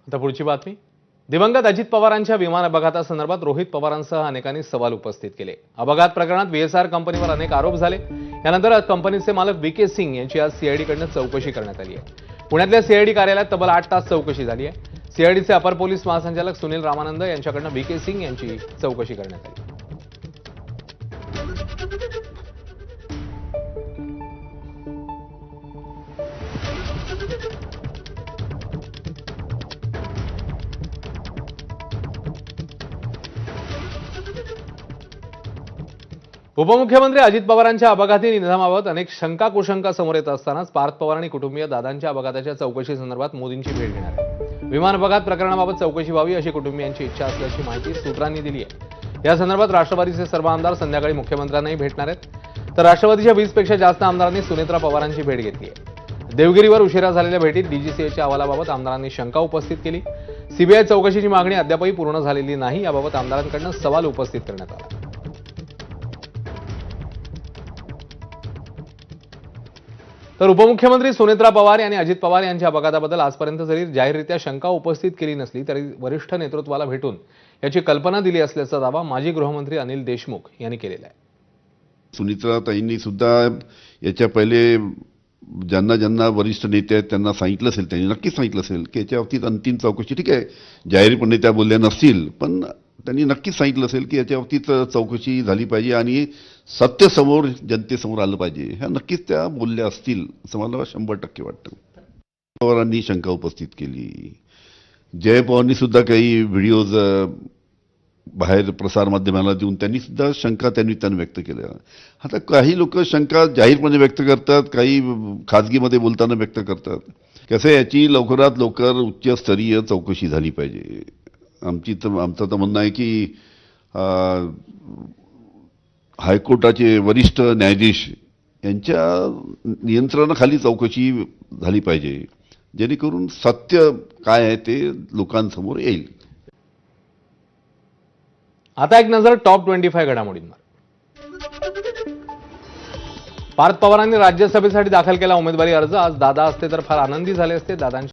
आता पुढची बातमी. दिवंगत अजित पवारांच्या विमान अपघातासंदर्भात रोहित पवारांसह अनेकांनी सवाल उपस्थित केले. अपघात प्रकरणात व्हीएसआर कंपनीवर अनेक आरोप झाले. यानंतर कंपनीचे मालक व्हीके सिंग यांची आज सीआयडीकडून चौकशी करण्यात आली आहे. पुण्यातल्या सीआयडी कार्यालयात तब्बल 8 तास चौकशी झाली आहे. सीआयडीचे अपर पोलीस महासंचालक सुनील रामानंद यांच्याकडून व्हीके सिंग यांची चौकशी करण्यात आली. उपमुख्यमंत्री अजित पवारांच्या अपघाती निधनाबाबत अनेक शंका कुशंका समोर येत असतानाच पार्थ पवार आणि कुटुंबीय दादांच्या अपघाताच्या चौकशीसंदर्भात मोदींची भेट घेणार आहे. विमान अपघात प्रकरणाबाबत चौकशी व्हावी अशी कुटुंबियांची इच्छा असल्याची माहिती सूत्रांनी दिली आहे. या संदर्भात राष्ट्रवादीचे सर्व आमदार संध्याकाळी मुख्यमंत्र्यांनाही भेटणार आहेत. तर राष्ट्रवादीच्या 20 पेक्षा जास्त आमदारांनी सुनेत्रा पवारांची भेट घेतली आहे. देवगिरीवर उशिरा झालेल्या भेटीत डीजीसीएच्या अहवालाबाबत आमदारांनी शंका उपस्थित केली. सीबीआय चौकशीची मागणी अद्यापही पूर्ण झालेली नाही, याबाबत आमदारांकडून सवाल उपस्थित करण्यात आला. तर उपमुख्यमंत्री सुनेत्रा पवार यांनी अजित पवार यांच्या अपघाताबद्दल आजपर्यंत जरी जाहीररित्या शंका उपस्थित केली नसली तरी वरिष्ठ नेतृत्वाला भेटून याची कल्पना दिली असल्याचा दावा माजी गृहमंत्री अनिल देशमुख यांनी केलेला आहे. सुनीत्राताईंनी सुद्धा याच्या पहिले ज्यांना ज्यांना वरिष्ठ नेते आहेत त्यांना सांगितलं असेल, त्यांनी नक्कीच सांगितलं असेल की याच्या बाबतीत अंतिम चौकशी, ठीक आहे जाहीरपणे त्या बोलल्या नसतील पण त्यांनी नक्कीच सांगितलं असेल की याच्या बाबतीत चौकशी झाली पाहिजे आणि सत्य समोर जनतेसमोर आलं पाहिजे. ह्या नक्कीच त्या बोलल्या असतील असं मला 100% वाटतं. पवारांनी शंका उपस्थित केली. जय पवारांनी सुद्धा काही व्हिडिओज बाहेर प्रसारमाध्यमाला देऊन त्यांनी सुद्धा शंका त्यांनी व्यक्त केल्या. आता काही लोक शंका जाहीरपणे व्यक्त करतात, काही खाजगीमध्ये बोलताना व्यक्त करतात. कसं याची लवकरात लवकर उच्चस्तरीय चौकशी झाली पाहिजे. आमचं तर म्हणणं आहे की हायकोर्टाचे वरिष्ठ न्यायाधीश यांच्या नियंत्रणाखाली चौकशी झाली पाहिजे, जेणेकरून सत्य काय आहे ते लोकांसमोर येईल. आता एक नजर टॉप 25 घडामोडींवर. पार्थ पवारांनी राज्यसभेसाठी दाखल केला उमेदवारी अर्ज. आज दादा असते तर फार आनंदी झाले असते. दादांच्या